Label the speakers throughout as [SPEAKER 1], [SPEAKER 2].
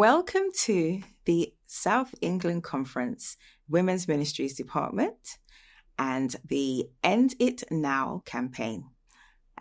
[SPEAKER 1] Welcome to the South England Conference Women's Ministries Department and the End It Now campaign.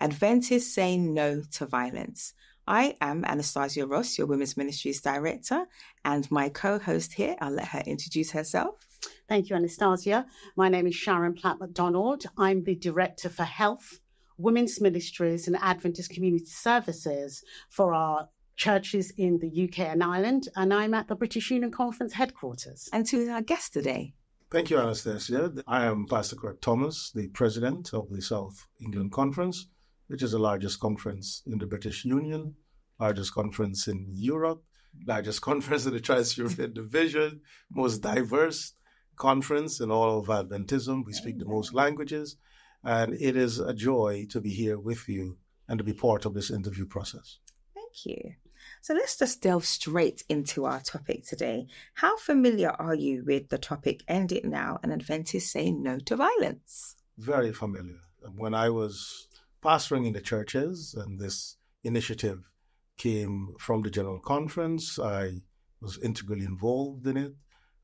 [SPEAKER 1] Adventists Say No to Violence. I am Anastasia Ross, your Women's Ministries Director, and my co-host here, I'll let her introduce herself.
[SPEAKER 2] Thank you, Anastasia. My name is Sharon Platt-McDonald. I'm the Director for Health, Women's Ministries and Adventist Community Services for our churches in the UK and Ireland, and I'm at the British Union Conference headquarters.
[SPEAKER 1] And to our guest today.
[SPEAKER 3] Thank you, Anastasia. I am Pastor Kirk Thomas, the President of the South England Conference, which is the largest conference in the British Union, largest conference in Europe, largest conference in the Trans-European Division, most diverse conference in all of Adventism. We speak the most languages, and it is a joy to be here with you and to be part of this interview process.
[SPEAKER 1] Thank you. So let's just delve straight into our topic today. How familiar are you with the topic End It Now and Adventists Say No to Violence?
[SPEAKER 3] Very familiar. When I was pastoring in the churches and this initiative came from the General Conference, I was integrally involved in it.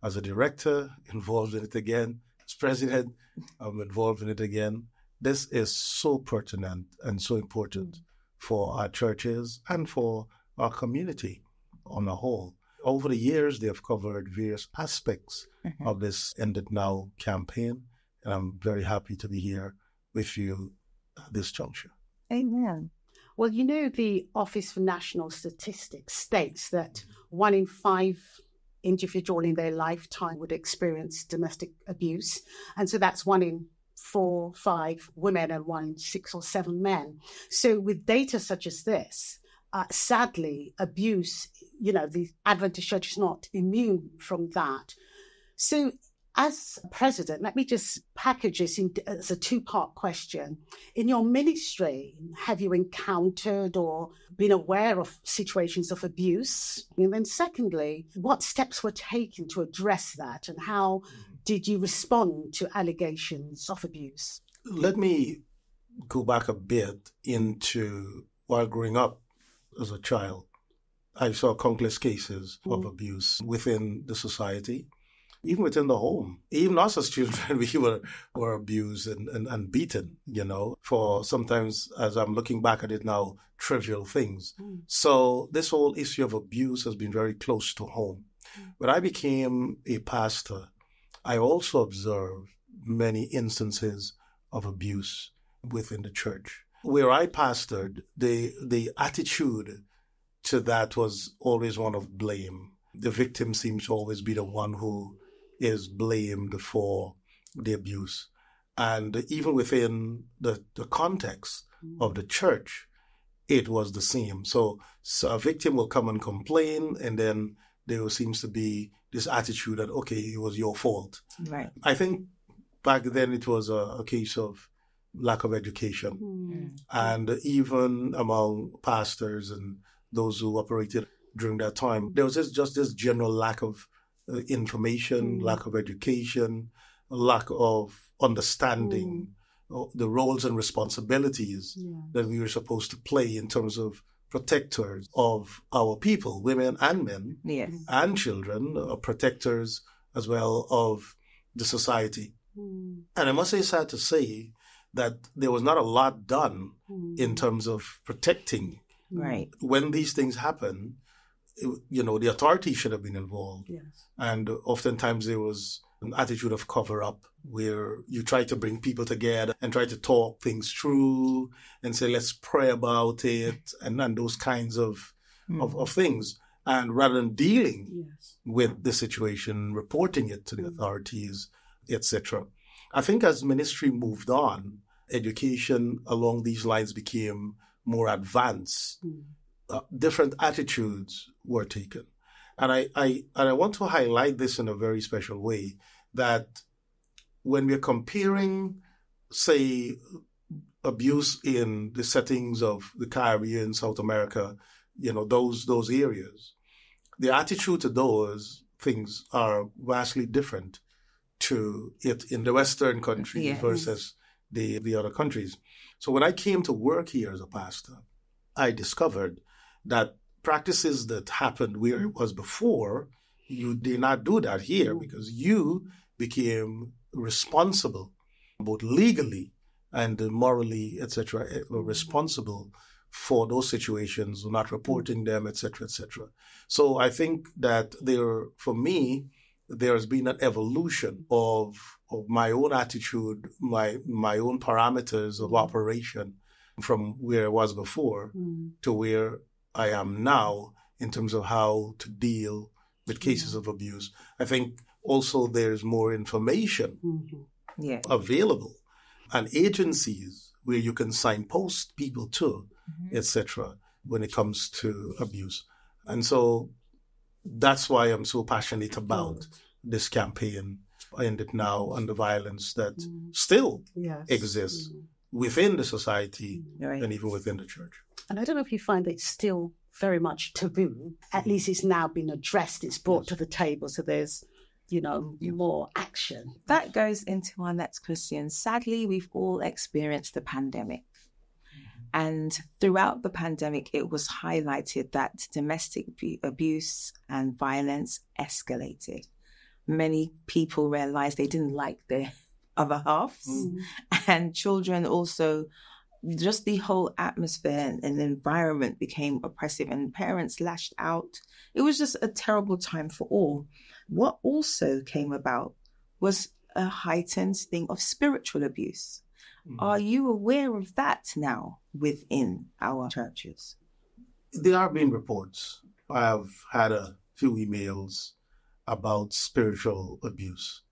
[SPEAKER 3] As a director, involved in it again. As president, I'm involved in it again. This is so pertinent and so important for our churches and for our community on a whole. Over the years, they have covered various aspects of this End It Now campaign, and I'm very happy to be here with you at this juncture.
[SPEAKER 1] Amen.
[SPEAKER 2] Well, you know, the Office for National Statistics states that 1 in 5 individuals in their lifetime would experience domestic abuse. And so that's 1 in 4, 5 women and 1 in 6 or 7 men. So with data such as this, sadly, abuse, the Adventist Church is not immune from that. So as president, let me just package this as a two-part question. In your ministry, have you encountered or been aware of situations of abuse? And then secondly, what steps were taken to address that, and how did you respond to allegations of abuse?
[SPEAKER 3] Let me go back a bit into while growing up as a child. I saw countless cases of abuse within the society. Even within the home, even us as children, we were abused and beaten, for sometimes, as I'm looking back at it now, trivial things. So this whole issue of abuse has been very close to home. When I became a pastor, I also observed many instances of abuse within the church. Where I pastored, the attitude to that was always one of blame. The victim seems to always be the one who is blamed for the abuse. And even within the context of the church, it was the same. So a victim will come and complain, and then there seems to be this attitude that, okay, it was your fault.
[SPEAKER 1] Right.
[SPEAKER 3] I think back then it was a case of lack of education. And even among pastors and those who operated during that time, there was just this general lack of information, lack of education, lack of understanding the roles and responsibilities that we were supposed to play in terms of protectors of our people, women and men, and children, protectors as well of the society. And I must say, sad to say, that there was not a lot done in terms of protecting.
[SPEAKER 1] Right.
[SPEAKER 3] When these things happen, the authorities should have been involved.
[SPEAKER 2] Yes.
[SPEAKER 3] And oftentimes there was an attitude of cover up where you try to bring people together and try to talk things through and say, let's pray about it and those kinds of things. And rather than dealing with the situation, reporting it to the authorities, etc. I think as ministry moved on, education along these lines became more advanced. Different attitudes were taken. And I want to highlight this in a very special way, that when we're comparing, say, abuse in the settings of the Caribbean, South America, those areas, the attitude to those things are vastly different to it in the Western countries versus the other countries. So when I came to work here as a pastor, I discovered that practices that happened where it was before, you did not do that here because you became responsible, both legally and morally, etc., responsible for those situations, not reporting them, etc., etc. So I think that for me, there has been an evolution of my own attitude, my own parameters of operation from where I was before to where I am now in terms of how to deal with cases of abuse. I think also there's more information available and agencies where you can signpost people to, etc., when it comes to abuse. And so that's why I'm so passionate about this campaign, End It Now, and the violence that still exists within the society and even within the church.
[SPEAKER 2] And I don't know if you find that it's still very much taboo. At least it's now been addressed. It's brought to the table. So there's, more action.
[SPEAKER 1] That goes into our next question. Sadly, we've all experienced the pandemic. And throughout the pandemic, it was highlighted that domestic abuse and violence escalated. Many people realized they didn't like their other halves. And children also, just the whole atmosphere and environment became oppressive and parents lashed out. It was just a terrible time for all. What also came about was a heightened thing of spiritual abuse. Are you aware of that now within our churches?
[SPEAKER 3] There have been reports. I have had a few emails about spiritual abuse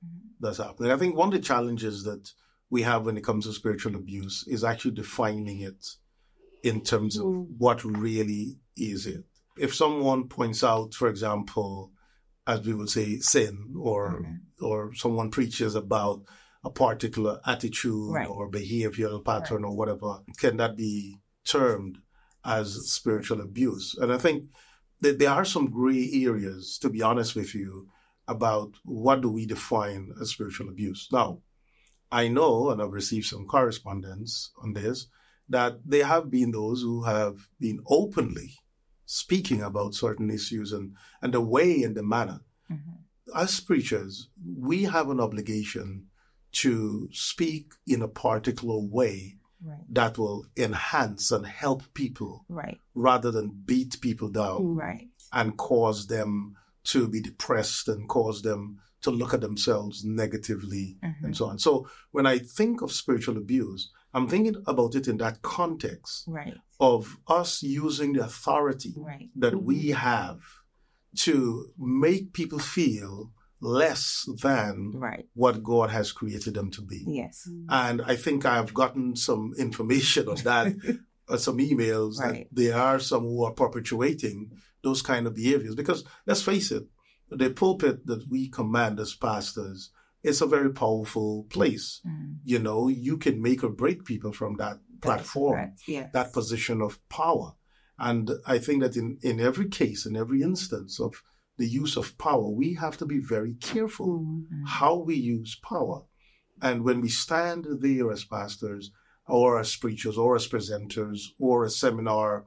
[SPEAKER 3] that's happening. I think one of the challenges that we have when it comes to spiritual abuse is actually defining it in terms of what really is it. If someone points out, for example, as we would say, sin, or someone preaches about a particular attitude or behavioral pattern or whatever, can that be termed as spiritual abuse? And I think that there are some gray areas, to be honest with you, about what do we define as spiritual abuse. Now, I know, and I've received some correspondence on this, that there have been those who have been openly speaking about certain issues and the way and the manner. As preachers, we have an obligation to speak in a particular way that will enhance and help people rather than beat people down and cause them to be depressed and cause them to look at themselves negatively and so on. So when I think of spiritual abuse, I'm thinking about it in that context of us using the authority that we have to make people feel less than what God has created them to be.
[SPEAKER 1] Yes.
[SPEAKER 3] And I think I've gotten some information on that, some emails that there are some who are perpetuating those kind of behaviors. Because let's face it, the pulpit that we command as pastors is a very powerful place. You can make or break people from that platform, that position of power. And I think that in every case, in every instance of the use of power, we have to be very careful how we use power. And when we stand there as pastors or as preachers or as presenters or as seminar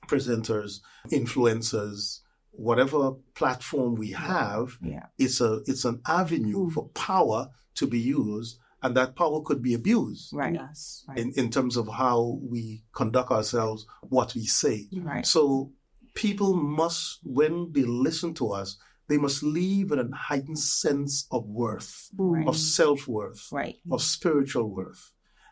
[SPEAKER 3] presenters, influencers, whatever platform we have, it's an avenue for power to be used, and that power could be abused in terms of how we conduct ourselves, what we say. So people must, when they listen to us, they must leave with a heightened sense of worth, of self-worth, of spiritual worth.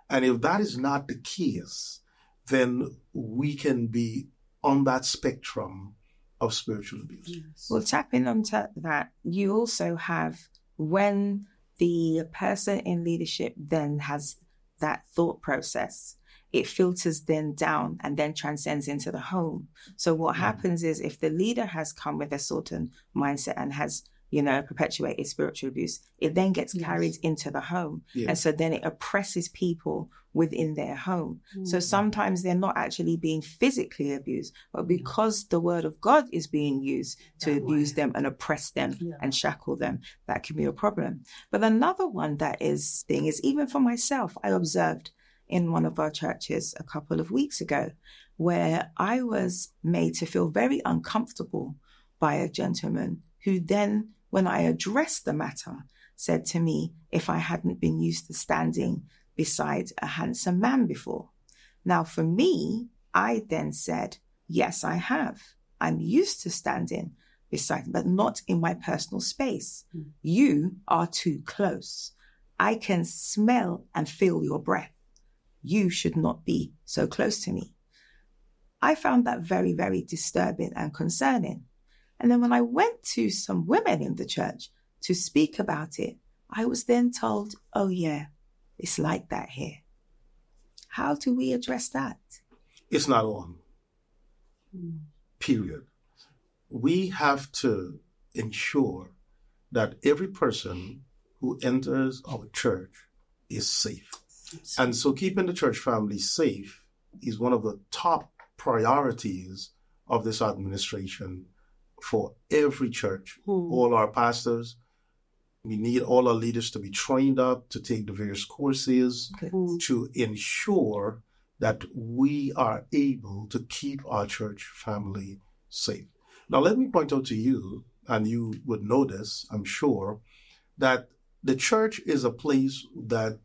[SPEAKER 3] And if that is not the case, then we can be on that spectrum of spiritual abuse.
[SPEAKER 1] Well, tapping onto that, you also have, when the person in leadership then has that thought process, it filters then down and then transcends into the home. So what happens is, if the leader has come with a certain mindset and has, perpetuated spiritual abuse, it then gets carried into the home. And so then it oppresses people within their home. So sometimes they're not actually being physically abused, but because the word of God is being used to abuse them and oppress them and shackle them, that can be a problem. But another one that is even for myself, I observed in one of our churches a couple of weeks ago, where I was made to feel very uncomfortable by a gentleman who then, when I addressed the matter, said to me if I hadn't been used to standing beside a handsome man before. Now, for me, I then said, yes, I have. I'm used to standing beside him, but not in my personal space. You are too close. I can smell and feel your breath. You should not be so close to me. I found that very, very disturbing and concerning. And then when I went to some women in the church to speak about it, I was then told, oh yeah, it's like that here. How do we address that?
[SPEAKER 3] It's not on. Period. We have to ensure that every person who enters our church is safe. And so keeping the church family safe is one of the top priorities of this administration for every church. All our pastors, we need all our leaders to be trained up, to take the various courses, to ensure that we are able to keep our church family safe. Now, let me point out to you, and you would know this, I'm sure, that the church is a place that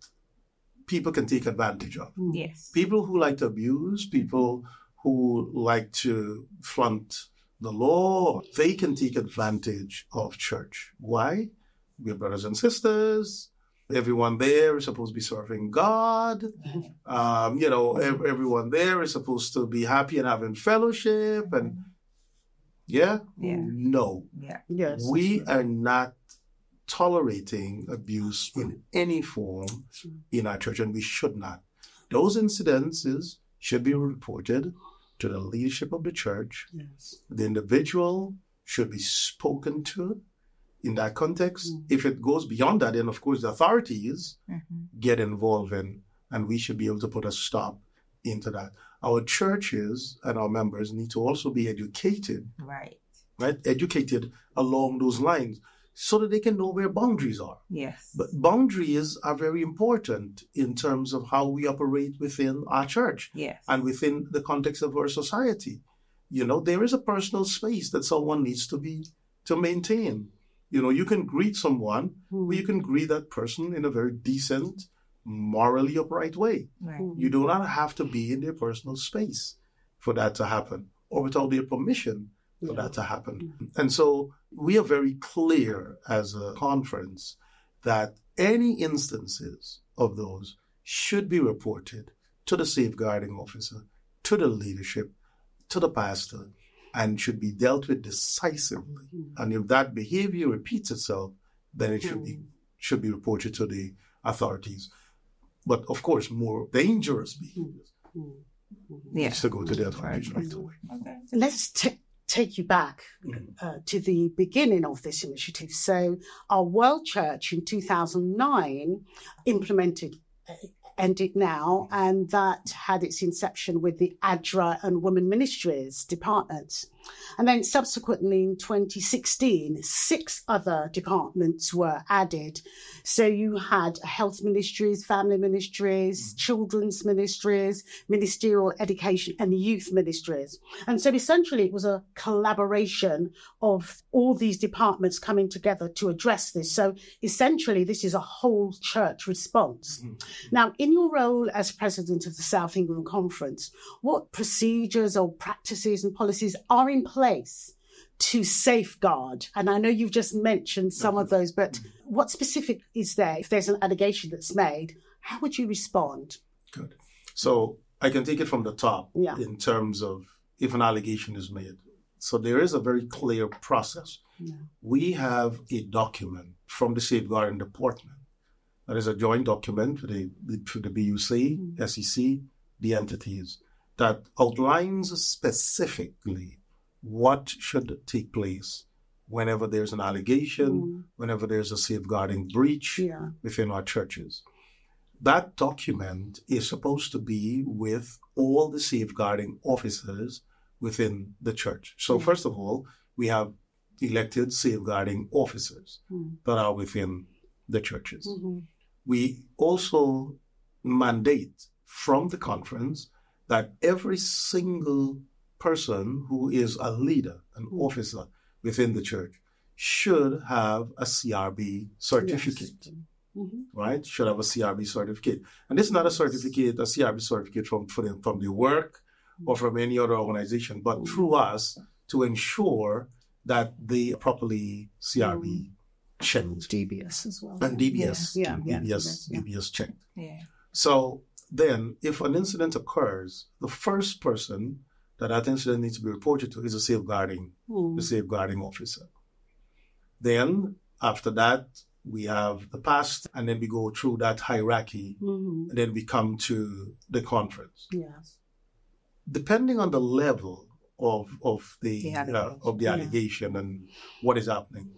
[SPEAKER 3] people can take advantage of.
[SPEAKER 1] Yes.
[SPEAKER 3] People who like to abuse, people who like to flaunt the law, they can take advantage of church. Why? We're brothers and sisters. Everyone there is supposed to be serving God. Everyone there is supposed to be happy and having fellowship. And no.
[SPEAKER 1] Yeah.
[SPEAKER 2] Yes.
[SPEAKER 3] We are not tolerating abuse in any form in our church, and we should not. Those incidences should be reported to the leadership of the church.
[SPEAKER 2] Yes.
[SPEAKER 3] The individual should be spoken to in that context. If it goes beyond that, then of course the authorities get involved in, and we should be able to put a stop into that. Our churches and our members need to also be educated, right? Educated along those lines so that they can know where boundaries are.
[SPEAKER 1] Yes.
[SPEAKER 3] But boundaries are very important in terms of how we operate within our church.
[SPEAKER 1] Yes.
[SPEAKER 3] And within the context of our society. There is a personal space that someone needs to maintain. You can greet someone, but you can greet that person in a very decent, morally upright way.
[SPEAKER 1] Right.
[SPEAKER 3] You do not have to be in their personal space for that to happen, or without their permission for that to happen. And so we are very clear as a conference that any instances of those should be reported to the safeguarding officer, to the leadership, to the pastor, and should be dealt with decisively. And if that behavior repeats itself, then it should be reported to the authorities. But of course, more dangerous behaviors needs to go to the authorities right away.
[SPEAKER 2] Okay. Let's take you back to the beginning of this initiative. So our World Church in 2009 implemented End It Now, and that had its inception with the ADRA and Women Ministries departments. And then subsequently in 2016, 6 other departments were added. So you had health ministries, family ministries, children's ministries, ministerial education, and youth ministries. And so essentially it was a collaboration of all these departments coming together to address this. So essentially this is a whole church response. Now, in your role as president of the South England Conference, what procedures or practices and policies are in place to safeguard? And I know you've just mentioned some of those, but what specific is there? If there's an allegation that's made, how would you respond?
[SPEAKER 3] Good. So I can take it from the top in terms of if an allegation is made. So there is a very clear process. We have a document from the Safeguarding Department. That is a joint document for the BUC, SEC, the entities, that outlines specifically what should take place whenever there's an allegation, whenever there's a safeguarding breach within our churches. That document is supposed to be with all the safeguarding officers within the church. So first of all, we have elected safeguarding officers that are within the churches. We also mandate from the conference that every single person who is a leader, an officer within the church, should have a CRB certificate. Yes. Right? Should have a CRB certificate. And this is not a certificate, a CRB certificate from the work or from any other organization, but through us to ensure that they are properly CRB checked.
[SPEAKER 2] DBS as well.
[SPEAKER 3] And DBS. DBS checked. Yeah. So then if an incident occurs, the first person that incident needs to be reported to is the safeguarding officer. Then after that, we have the past, and then we go through that hierarchy, and then we come to the conference.
[SPEAKER 2] Yes.
[SPEAKER 3] Depending on the level of the allegation and what is happening,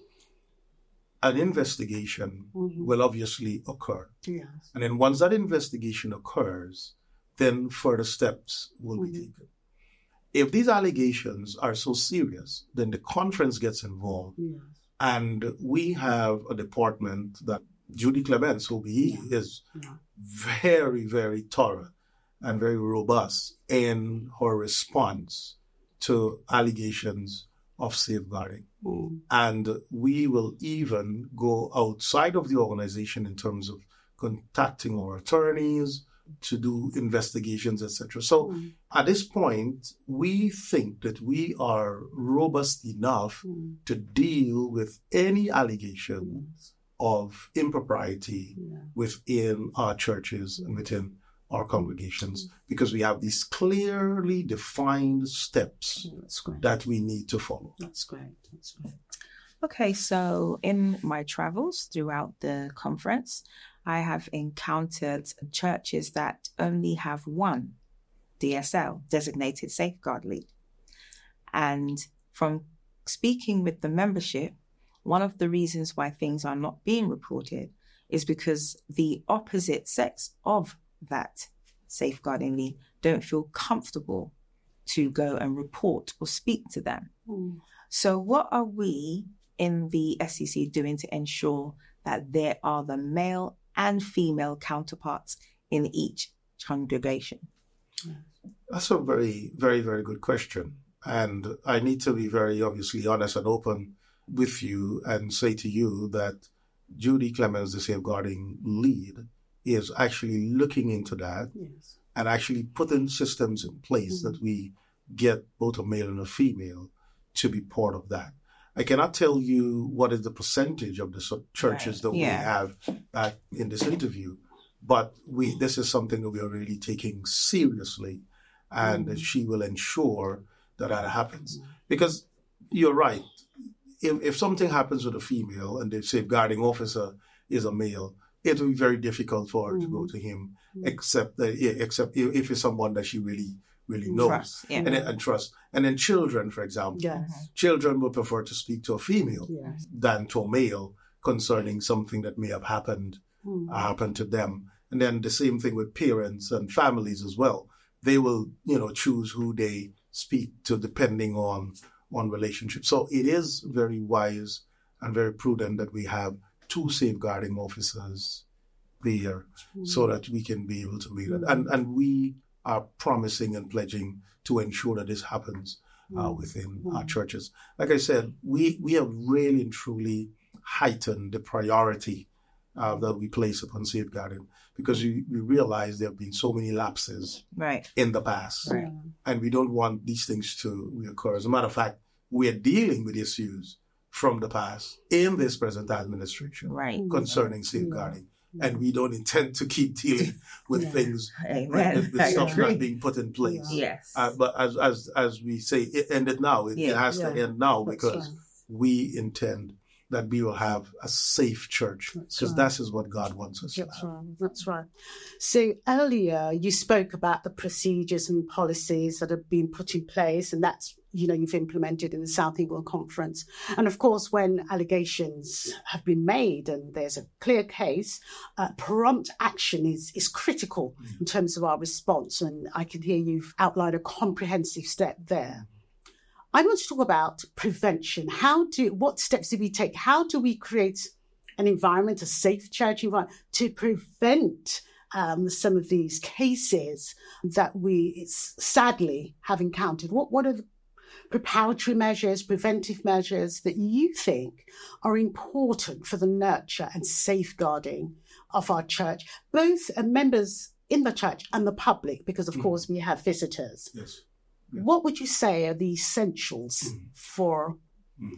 [SPEAKER 3] an investigation will obviously occur.
[SPEAKER 2] Yes.
[SPEAKER 3] And then once that investigation occurs, then further steps will be taken. If these allegations are so serious, then the conference gets involved.
[SPEAKER 2] Yes.
[SPEAKER 3] And we have a department that Judy Clements, who is very, very thorough and very robust in her response to allegations of safeguarding. And we will even go outside of the organization in terms of contacting our attorneys to do investigations, etc. So at this point, we think that we are robust enough to deal with any allegations of impropriety within our churches and within our congregations, because we have these clearly defined steps that we need to follow.
[SPEAKER 2] That's great.
[SPEAKER 1] Okay, so in my travels throughout the conference, I have encountered churches that only have one DSL, designated safeguard lead. And from speaking with the membership, one of the reasons why things are not being reported is because the opposite sex of that safeguarding lead don't feel comfortable to go and report or speak to them. So what are we in the SEC doing to ensure that there are the male and female counterparts in each congregation?
[SPEAKER 3] That's a very, very, very good question. And I need to be very obviously honest and open with you and say to you that Judy Clements, the safeguarding lead, is actually looking into that and actually putting systems in place that we get both a male and a female to be part of that. I cannot tell you what is the percentage of the churches that we have in this interview, but this is something that we are really taking seriously, and she will ensure that happens. Because you're right, if something happens with a female and the safeguarding officer is a male, it will be very difficult for her to go to him, except if it's someone that she really knows trust, and trust. And then children, for example, children would prefer to speak to a female than to a male concerning something that may have happened to them. And then the same thing with parents and families as well. They will, choose who they speak to depending on relationships. So it is very wise and very prudent that we have two safeguarding officers there so that we can be able to read it. And we are promising and pledging to ensure that this happens within our churches. Like I said, we have really and truly heightened the priority that we place upon safeguarding, because we realize there have been so many lapses in the past. Right. And we don't want these things to reoccur. As a matter of fact, we are dealing with issues from the past in this present administration concerning safeguarding. And we don't intend to keep dealing with things, with stuff not being put in place.
[SPEAKER 1] Yes.
[SPEAKER 3] But as we say, it ended now. It has to end now, because we intend that we will have a safe church, because that is what God wants us to have.
[SPEAKER 2] That's right. So earlier you spoke about the procedures and policies that have been put in place, and that's, you've implemented in the South England Conference. And of course, when allegations have been made and there's a clear case, prompt action is critical in terms of our response. And I can hear you've outlined a comprehensive step there. I want to talk about prevention. What steps do we take? How do we create an environment, a safe church environment, to prevent some of these cases that we sadly have encountered, what are the preparatory measures, preventive measures that you think are important for the nurture and safeguarding of our church, both members in the church and the public, because of course we have visitors?
[SPEAKER 3] Yes.
[SPEAKER 2] What would you say are the essentials for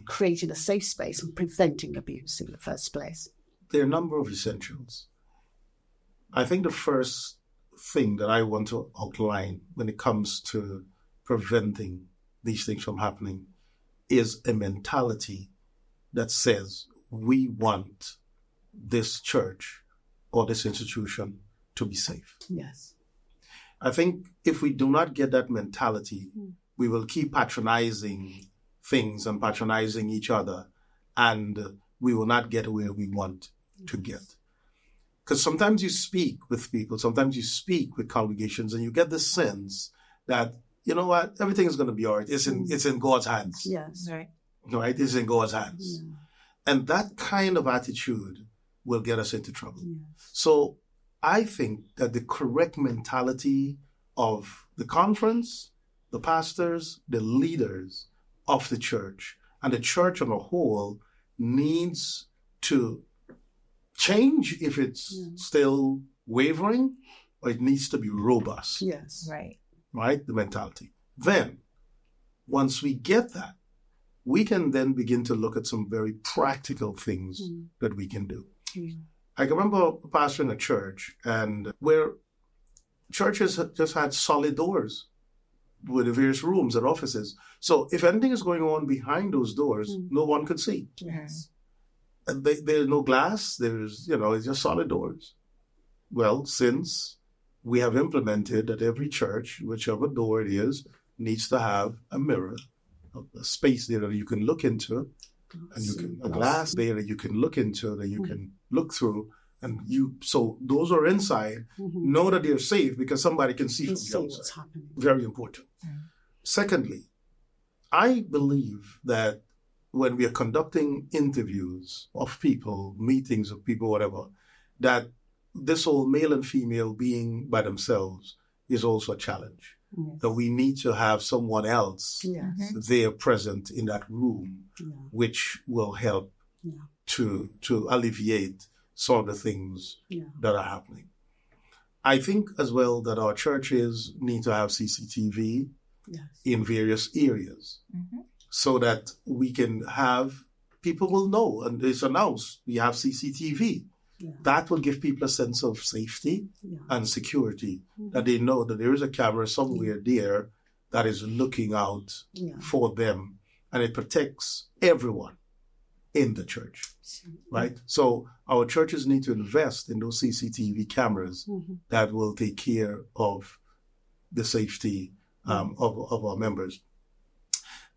[SPEAKER 2] creating a safe space and preventing abuse in the first place?
[SPEAKER 3] There are a number of essentials. I think the first thing that I want to outline when it comes to preventing these things from happening is a mentality that says we want this church or this institution to be safe.
[SPEAKER 2] Yes.
[SPEAKER 3] I think if we do not get that mentality, we will keep patronizing things and patronizing each other, and we will not get where we want to get. Because sometimes you speak with people, sometimes you speak with congregations, and you get the sense that, you know what, everything is going to be all right. It's in God's hands.
[SPEAKER 2] Yes.
[SPEAKER 1] Right.
[SPEAKER 3] Right? It's in God's hands.
[SPEAKER 2] Yeah.
[SPEAKER 3] And that kind of attitude will get us into trouble.
[SPEAKER 2] Yes.
[SPEAKER 3] So I think that the correct mentality of the conference, the pastors, the leaders of the church, and the church on a whole needs to change if it's still wavering, or it needs to be robust.
[SPEAKER 2] Yes.
[SPEAKER 1] Right.
[SPEAKER 3] Right? The mentality. Then, once we get that, we can then begin to look at some very practical things that we can do. I can remember pastoring a church, and where churches just had solid doors with the various rooms and offices. So if anything is going on behind those doors, no one could see.
[SPEAKER 2] Yes.
[SPEAKER 3] And there's no glass. There's, it's just solid doors. Well, since we have implemented that every church, whichever door it is, needs to have a mirror, a space there that you can look into, and a glass there that you can look into, that you can look through, and so those are inside know that they're safe because somebody can see from the outside.
[SPEAKER 2] What's happening.
[SPEAKER 3] Very important. Secondly, I believe that when we are conducting interviews of people, meetings of people, whatever, that this whole male and female being by themselves is also a challenge. Yes. That we need to have someone else there present in that room, which will help to alleviate some of the things that are happening. I think as well that our churches need to have CCTV in various areas so that we can have, people will know, and it's announced, we have CCTV. Yeah. That will give people a sense of safety and security, that they know that there is a camera somewhere there that is looking out for them, and it protects everyone in the church, right? So our churches need to invest in those CCTV cameras that will take care of the safety of our members.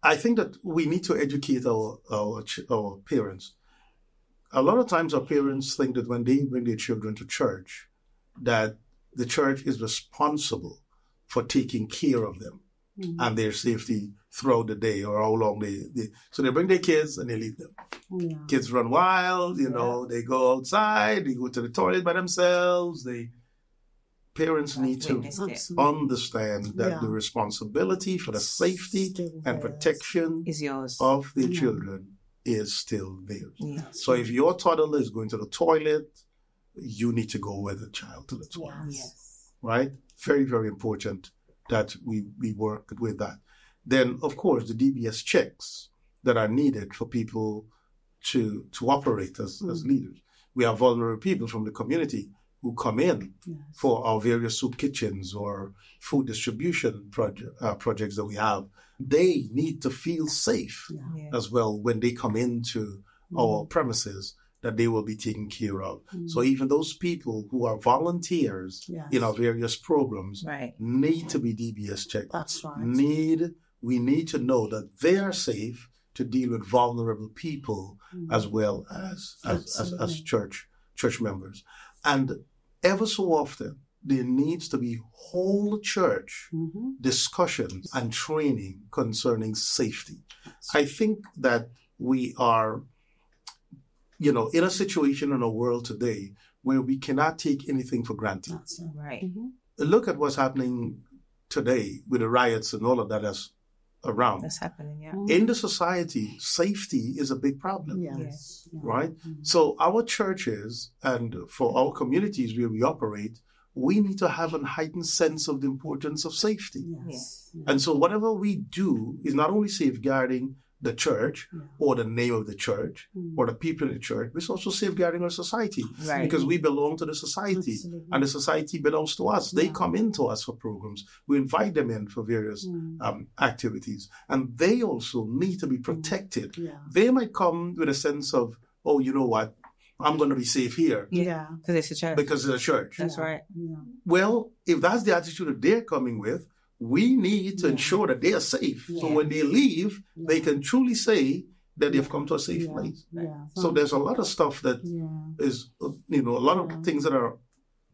[SPEAKER 3] I think that we need to educate our parents. A lot of times our parents think that when they bring their children to church, that the church is responsible for taking care of them and their safety throughout the day or how long so they bring their kids and they leave them. Yeah. Kids run wild, they go outside, they go to the toilet by themselves. Parents need to understand that the responsibility for the safety and protection
[SPEAKER 1] is yours
[SPEAKER 3] of their children is still theirs. Yeah. So if your toddler is going to the toilet, you need to go with the child to the toilet. Yes. Right? Very, very important that we work with that. Then, of course, the DBS checks that are needed for people to operate as leaders. We have vulnerable people from the community who come in for our various soup kitchens or food distribution projects that we have. They need to feel safe as well when they come into our premises, that they will be taken care of. So even those people who are volunteers in our various programs need to be DBS checked.
[SPEAKER 2] That's right.
[SPEAKER 3] We need to know that they are safe to deal with vulnerable people as well as church members. And ever so often, there needs to be whole church discussions and training concerning safety. I think that we are in a situation in a world today where we cannot take anything for granted.
[SPEAKER 2] That's
[SPEAKER 1] Right.
[SPEAKER 2] Mm-hmm.
[SPEAKER 3] Look at what's happening today with the riots and all of that's around.
[SPEAKER 1] That's happening, yeah.
[SPEAKER 3] In the society, safety is a big problem,
[SPEAKER 2] Yes. Yeah.
[SPEAKER 3] right? So our churches and for our communities where we operate, we need to have a heightened sense of the importance of safety.
[SPEAKER 2] Yes. Yeah.
[SPEAKER 3] And so whatever we do is not only safeguarding the church or the name of the church or the people in the church, but it's also safeguarding our society
[SPEAKER 1] Right.
[SPEAKER 3] because we belong to the society and the society belongs to us. They come into us for programs. We invite them in for various activities, and they also need to be protected.
[SPEAKER 2] Yeah.
[SPEAKER 3] They might come with a sense of, oh, you know what? I'm going to be safe here
[SPEAKER 2] Yeah.
[SPEAKER 1] Because it's a church.
[SPEAKER 3] because it's a church.
[SPEAKER 1] That's right.
[SPEAKER 2] Yeah.
[SPEAKER 3] Well, if that's the attitude that they're coming with, we need to ensure that they are safe. So
[SPEAKER 2] Yeah.
[SPEAKER 3] when they leave, they can truly say that they've come to a safe place.
[SPEAKER 2] Yeah.
[SPEAKER 3] So there's a lot of stuff that is, a lot of things that are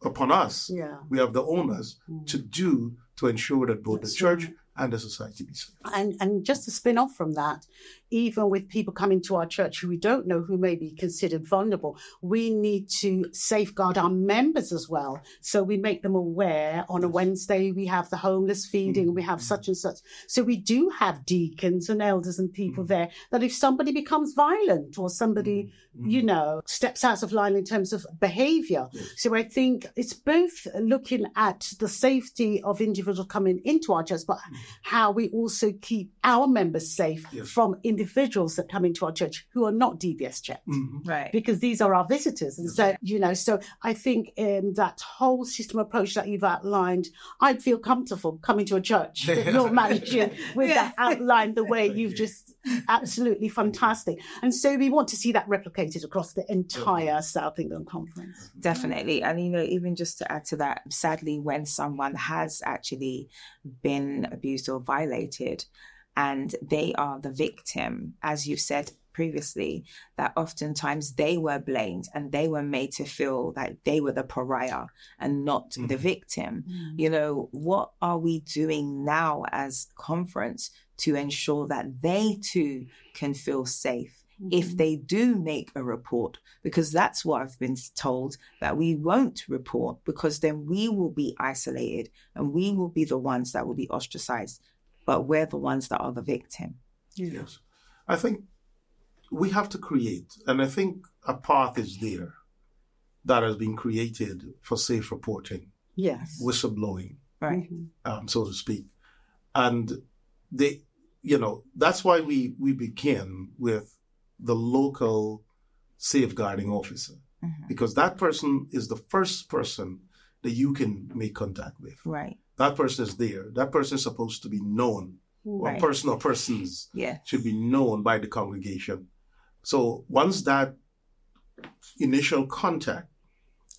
[SPEAKER 3] upon us.
[SPEAKER 2] Yeah.
[SPEAKER 3] We have the owners to do to ensure that both the church and the society be safe.
[SPEAKER 2] And just to spin off from that, even with people coming to our church who we don't know, who may be considered vulnerable, we need to safeguard our members as well. So we make them aware on a Wednesday, we have the homeless feeding, we have such and such. So we do have deacons and elders and people there that if somebody becomes violent or somebody, steps out of line in terms of behavior. So I think it's both looking at the safety of individuals coming into our church, but how we also keep our members safe from individuals that come into our church who are not DBS checked.
[SPEAKER 1] Right.
[SPEAKER 2] Because these are our visitors. And so I think that whole system approach that you've outlined, I'd feel comfortable coming to a church that you're managing with that outlined the way you've just absolutely fantastic. And so we want to see that replicated across the entire South England Conference.
[SPEAKER 1] Definitely. And, even just to add to that, sadly, when someone has actually been abused or violated and they are the victim, as you said previously, that oftentimes they were blamed and they were made to feel that they were the pariah and not the victim. What are we doing now as conference to ensure that they too can feel safe if they do make a report? Because that's what I've been told, that we won't report because then we will be isolated and we will be the ones that will be ostracized, but we're the ones that are the victim.
[SPEAKER 3] Yes. I think we have to create, and I think a path is there that has been created for safe reporting, whistleblowing,
[SPEAKER 1] right,
[SPEAKER 3] so to speak. And that's why we begin with the local safeguarding officer, because that person is the first person that you can make contact with.
[SPEAKER 1] Right.
[SPEAKER 3] That person is there. That person is supposed to be known, or person or persons should be known by the congregation. So once that initial contact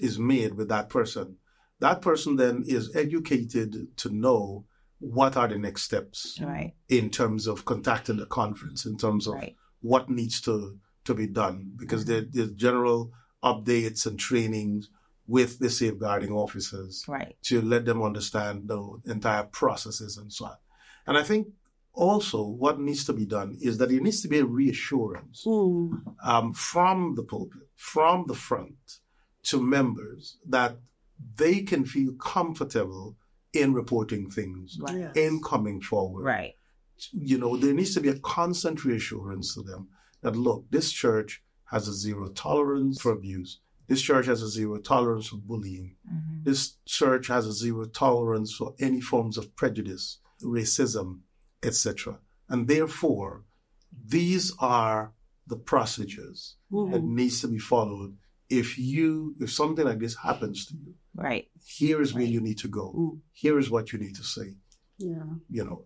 [SPEAKER 3] is made with that person then is educated to know what are the next steps in terms of contacting the conference, in terms of what needs to be done, because there's general updates and trainings with the safeguarding officers to let them understand the entire processes and so on. And I think also what needs to be done is that there needs to be a reassurance from the pulpit, from the front, to members that they can feel comfortable in reporting things, in coming forward.
[SPEAKER 1] Right.
[SPEAKER 3] There needs to be a constant reassurance to them that, look, this church has a zero tolerance for abuse. This church has a zero tolerance for bullying. This church has a zero tolerance for any forms of prejudice, racism, etc. And therefore, these are the procedures that needs to be followed. If something like this happens to you, here is where you need to go. Here is what you need to say.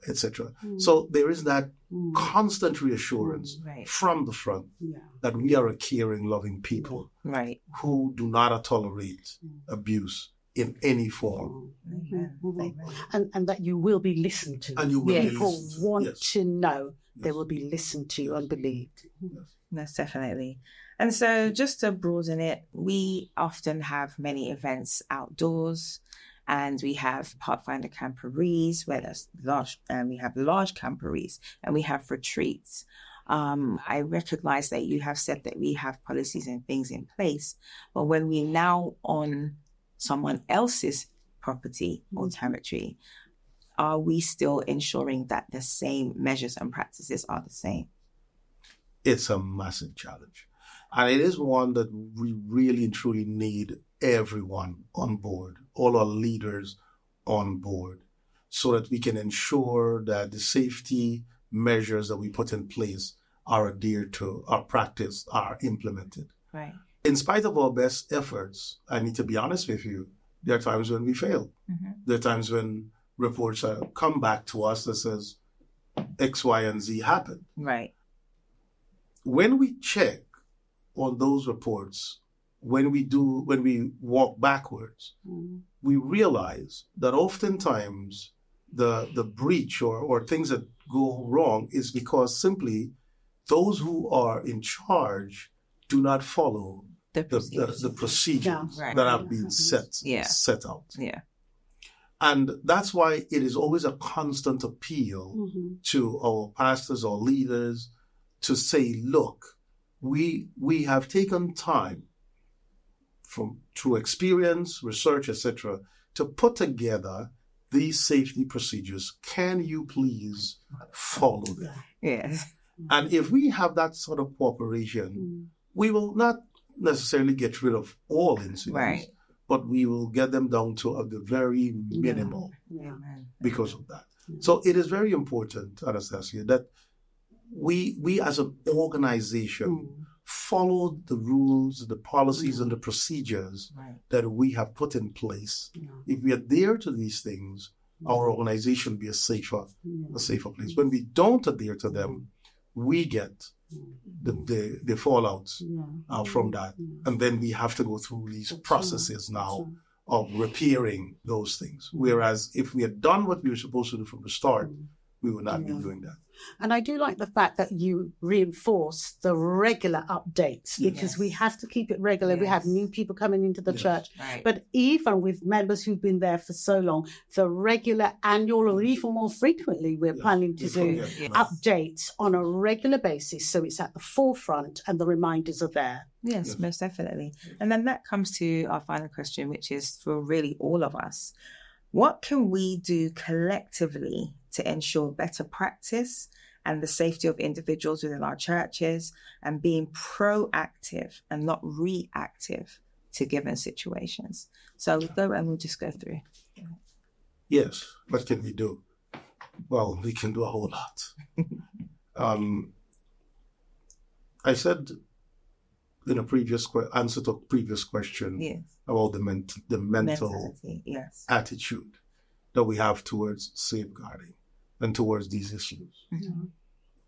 [SPEAKER 3] Etc. So there is that constant reassurance from the front that we are a caring, loving people who do not tolerate abuse in any form.
[SPEAKER 2] And that you will be listened to.
[SPEAKER 3] And you will be
[SPEAKER 2] people
[SPEAKER 3] listened to.
[SPEAKER 2] want to know they will be listened to and believed.
[SPEAKER 1] That's definitely. And so just to broaden it, we often have many events outdoors, and we have Pathfinder camporees where there's large, we have large camporees, and we have retreats. I recognize that you have said that we have policies and things in place, but when we're now on someone else's property or territory, are we still ensuring that the same measures and practices are the same?
[SPEAKER 3] It's a massive challenge. And it is one that we really and truly need everyone on board, all our leaders on board, so that we can ensure that the safety measures that we put in place are adhered to, are practiced, are implemented.
[SPEAKER 1] Right.
[SPEAKER 3] In spite of our best efforts, I need to be honest with you, there are times when we fail. Mm-hmm. There are times when reports come back to us that says X, Y, and Z happened.
[SPEAKER 1] Right.
[SPEAKER 3] When we check on those reports, when we walk backwards, we realize that oftentimes the breach or things that go wrong is because simply those who are in charge do not follow the procedures that have been set out. Yeah. And that's why it is always a constant appeal to our pastors or leaders to say, look, we have taken time through experience, research, etc., to put together these safety procedures. Can you please follow them?
[SPEAKER 1] Yes.
[SPEAKER 3] And if we have that sort of cooperation, we will not necessarily get rid of all incidents, but we will get them down to the very minimal because of that. So it is very important, Anastasia, that we as an organization follow the rules, the policies, and the procedures that we have put in place. If we adhere to these things, our organization will be a safer place. When we don't adhere to them, we get the fallouts from that. And then we have to go through these processes now of repairing those things. Whereas if we had done what we were supposed to do from the start, we would not be doing that.
[SPEAKER 2] And I do like the fact that you reinforce the regular updates, because we have to keep it regular. We have new people coming into the church. Right. But even with members who've been there for so long, the regular annual or even more frequently, we're planning to do updates on a regular basis. So it's at the forefront and the reminders are there.
[SPEAKER 1] Yes, most definitely. And then that comes to our final question, which is for really all of us. What can we do collectively to ensure better practice and the safety of individuals within our churches, and being proactive and not reactive to given situations? So we'll go and we'll just go through.
[SPEAKER 3] Yes, what can we do? Well, we can do a whole lot. I said in a previous answer to a previous question about the mental attitude that we have towards safeguarding and towards these issues. Mm-hmm.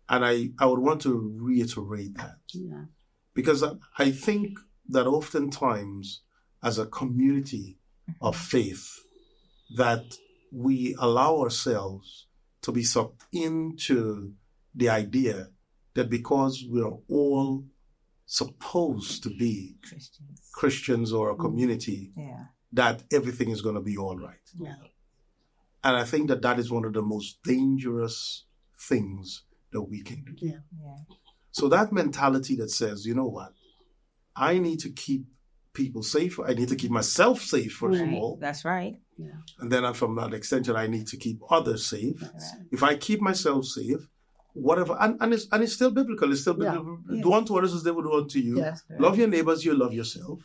[SPEAKER 3] And I would want to reiterate that. Yeah. Because I think that oftentimes as a community of faith that we allow ourselves to be sucked into the idea that because we are all supposed to be Christians or a community, that everything is going to be all right. Yeah. And I think that is one of the most dangerous things that we can do. Yeah. Yeah. So that mentality that says, you know what, I need to keep people safe. I need to keep myself safe, first of all.
[SPEAKER 1] That's right. Yeah.
[SPEAKER 3] And then from that extension, I need to keep others safe. Right. If I keep myself safe, whatever, and it's still biblical. It's still biblical. Yeah. Do unto others as they would do unto you. Yes, right. Love your neighbors, you love yourself.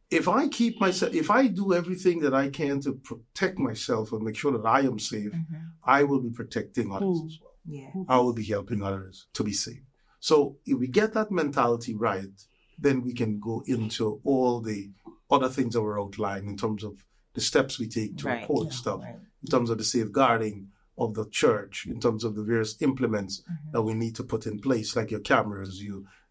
[SPEAKER 3] If I do everything that I can to protect myself and make sure that I am safe, I will be protecting others as well. Yeah. I will be helping others to be safe. So if we get that mentality right, then we can go into all the other things that were outlined in terms of the steps we take to report stuff, in terms of the safeguarding of the church, in terms of the various implements that we need to put in place, like your cameras,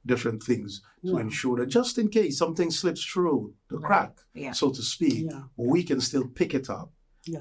[SPEAKER 3] different things to ensure that just in case something slips through the crack, so to speak, we can still pick it up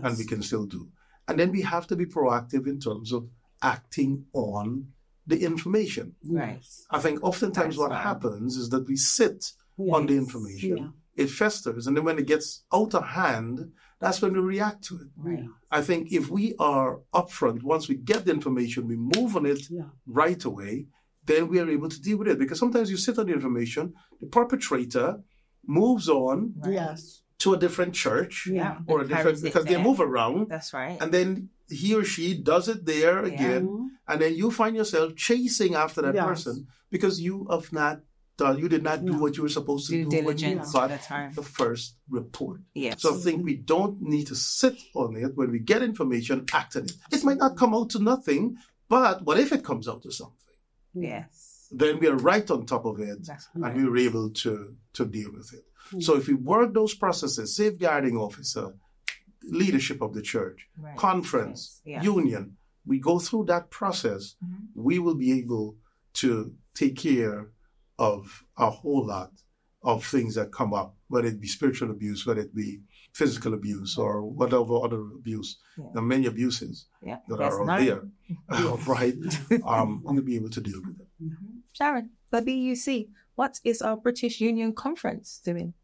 [SPEAKER 3] and we can still do. And then we have to be proactive in terms of acting on the information. Right. I think oftentimes what happens is that we sit on the information, it festers, and then when it gets out of hand, that's when we react to it. Right. I think if we are upfront, once we get the information, we move on it right away, then we are able to deal with it. Because sometimes you sit on the information, the perpetrator moves on
[SPEAKER 2] Yes.
[SPEAKER 3] to a different church
[SPEAKER 2] Yeah.
[SPEAKER 3] or a different, because they move around.
[SPEAKER 1] That's right.
[SPEAKER 3] And then he or she does it there again. And then you find yourself chasing after that person because you have not done, you did not do what you were supposed to do when you got the first report.
[SPEAKER 1] Yes.
[SPEAKER 3] So I think we don't need to sit on it. When we get information, act on it. It might not come out to nothing, but what if it comes out to something?
[SPEAKER 1] Yes.
[SPEAKER 3] Then we are right on top of it, and we were able to deal with it. So if we work those processes, safeguarding officer, leadership of the church, conference, union, we go through that process, we will be able to take care of a whole lot of things that come up, whether it be spiritual abuse, whether it be physical abuse, or whatever other abuse. There are many abuses that are out there, right? We'll be able to deal with it.
[SPEAKER 1] Sharon, the BUC, what is our British Union Conference doing?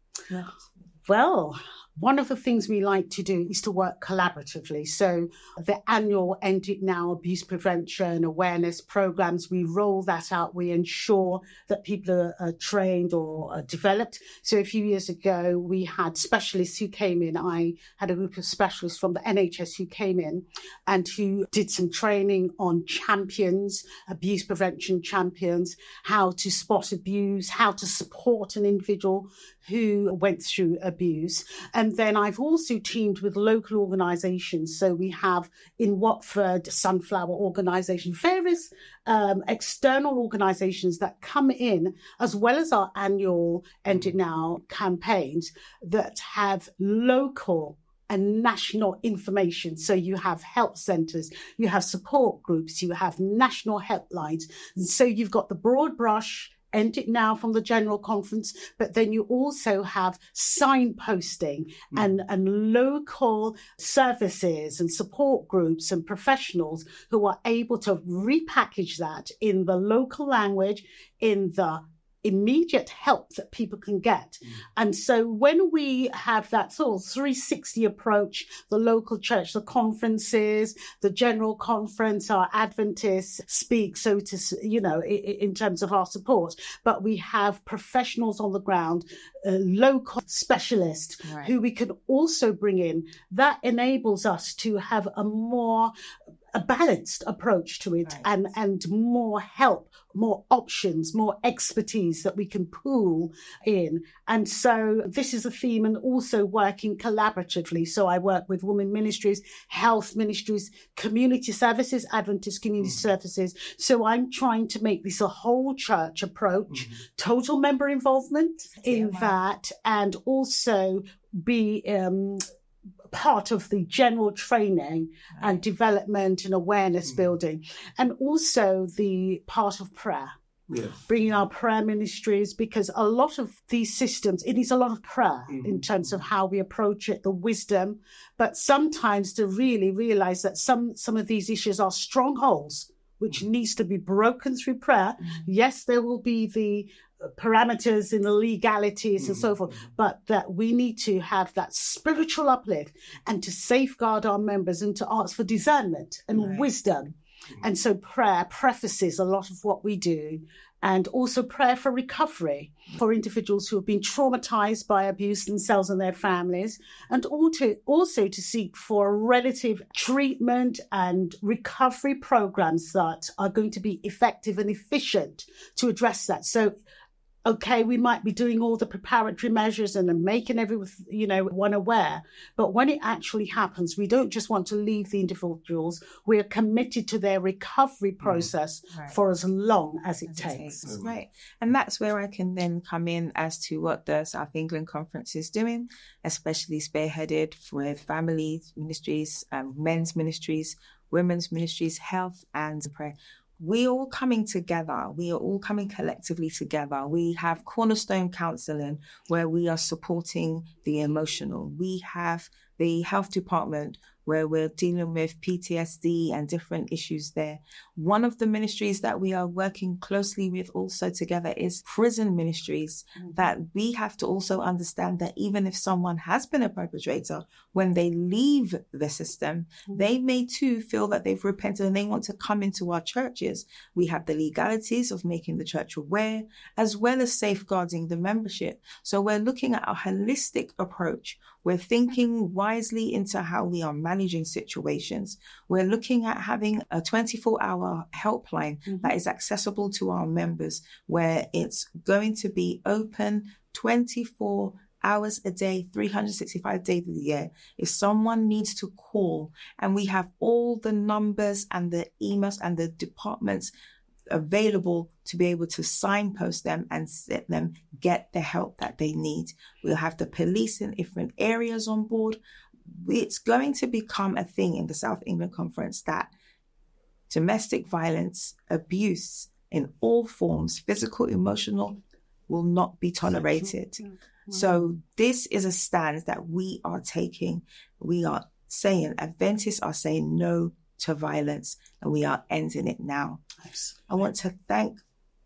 [SPEAKER 2] Well, one of the things we like to do is to work collaboratively. So the annual End It Now abuse prevention awareness programs, we roll that out. We ensure that people are trained or are developed. So a few years ago, we had specialists who came in. I had a group of specialists from the NHS who came in and who did some training on champions, abuse prevention champions, how to spot abuse, how to support an individual who went through abuse. And then I've also teamed with local organisations. So we have in Watford, Sunflower Organisation, various external organisations that come in, as well as our annual End It Now campaigns that have local and national information. So you have health centres, you have support groups, you have national helplines. And so you've got the broad brush End It Now from the General Conference, but then you also have signposting and local services and support groups and professionals who are able to repackage that in the local language, in the immediate help that people can get. And so when we have that sort of 360 approach, the local church, the conferences, the general conference, our Adventists speak, so to, in terms of our support, but we have professionals on the ground, local specialists who we can also bring in. That enables us to have a balanced approach to it and more help, more options, more expertise that we can pool in. And so this is a theme, and also working collaboratively. So I work with women ministries, health ministries, community services, Adventist community services. So I'm trying to make this a whole church approach, total member involvement in that, and also be part of the general training and development and awareness building, and also the part of prayer. Bringing our prayer ministries, because a lot of these systems, it needs a lot of prayer in terms of how we approach it, the wisdom, but sometimes to really realize that some of these issues are strongholds which needs to be broken through prayer. Yes, there will be the parameters in the legalities and so forth, but that we need to have that spiritual uplift and to safeguard our members and to ask for discernment and wisdom. And so prayer prefaces a lot of what we do, and also prayer for recovery for individuals who have been traumatized by abuse themselves and their families, and also to seek for relative treatment and recovery programs that are going to be effective and efficient to address that. So okay, we might be doing all the preparatory measures and making everyone aware, but when it actually happens, we don't just want to leave the individuals. We're committed to their recovery process for as long as it takes.
[SPEAKER 1] Right. And that's where I can then come in as to what the South England Conference is doing, especially spearheaded with family ministries, men's ministries, women's ministries, health and prayer. We're all coming together. We are all coming collectively together. We have Cornerstone Counselling, where we are supporting the emotional. We have the health department, where we're dealing with PTSD and different issues there. One of the ministries that we are working closely with also together is prison ministries, that we have to also understand that even if someone has been a perpetrator, when they leave the system, they may too feel that they've repented and they want to come into our churches. We have the legalities of making the church aware, as well as safeguarding the membership. So we're looking at a holistic approach. We're thinking wisely into how we are managing situations. We're looking at having a 24-hour helpline that is accessible to our members, where it's going to be open 24 hours a day, 365 days of the year. If someone needs to call, and we have all the numbers and the emails and the departments available to be able to signpost them and let them get the help that they need. We'll have the police in different areas on board. It's going to become a thing in the South England Conference that domestic violence, abuse in all forms, physical, emotional, will not be tolerated. So this is a stand that we are taking. We are saying, Adventists are saying no to violence, and we are ending it now. I want to thank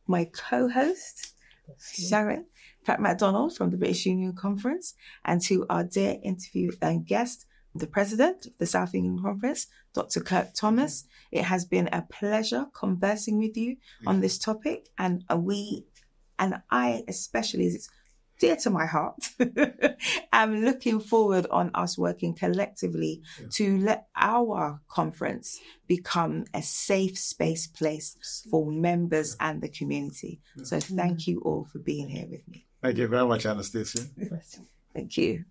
[SPEAKER 1] my co-host, Sharon, Platt-McDonald from the British Union Conference, and to our dear interview and guest, the President of the South England Conference, Dr. Kirk Thomas. It has been a pleasure conversing with you on this topic, and I especially, it's dear to my heart. I'm looking forward on us working collectively to let our conference become a safe space place for members and the community. So thank you all for being here with me.
[SPEAKER 3] Thank you very much, Anastasia.
[SPEAKER 1] Thank you.